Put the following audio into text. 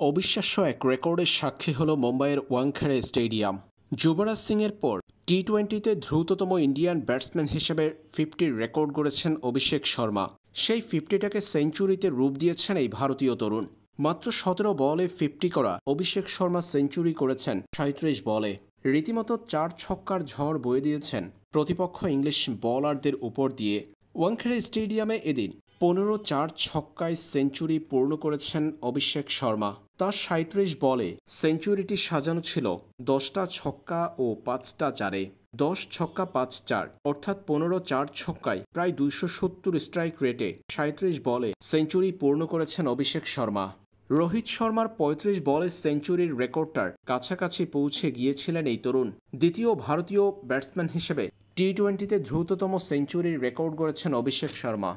অবিশ্বাস্য এক রেকর্ডের সাক্ষী হল মুম্বাইয়ের ওয়াংখেড়ে স্টেডিয়াম। যুবরাজ সিংয়ের পর টি-20তে দ্রুততম ইন্ডিয়ান ব্যাটসম্যান হিসেবে 50 রেকর্ড গড়েছেন অভিষেক শর্মা। সেই 50টাকে সেঞ্চুরিতে রূপ দিয়েছেন এই ভারতীয় তরুণ। মাত্র 17 বলে 50 করা অভিষেক শর্মা সেঞ্চুরি করেছেন 37 বলে। রীতিমতো 4 ছক্কার ঝড় বয়ে দিয়েছেন প্রতিপক্ষ ইংলিশ বোলারদের উপর দিয়ে। ওয়াংখেড়ে স্টেডিয়ামে এদিন 15 ছক্কায় সেঞ্চুরি পূর্ণ করেছেন অভিষেক শর্মা। তার 37 বলে সেঞ্চুরিটি সাজানো ছিল 10টা ছক্কা ও 5টা চারে। 10 ছক্কা 5 চার অর্থাৎ 15 ছক্কায় প্রায় 270 স্ট্রাইক রেটে 37 বলে সেঞ্চুরি পূর্ণ করেছেন অভিষেক শর্মা। রোহিত শর্মার 35 বলে সেঞ্চুরির রেকর্ডটার কাছাকাছি পৌঁছে গিয়েছিলেন এই তরুণ। দ্বিতীয় ভারতীয় ব্যাটসম্যান হিসেবে টি-20তে দ্রুততম সেঞ্চুরির রেকর্ড গড়েছেন অভিষেক শর্মা।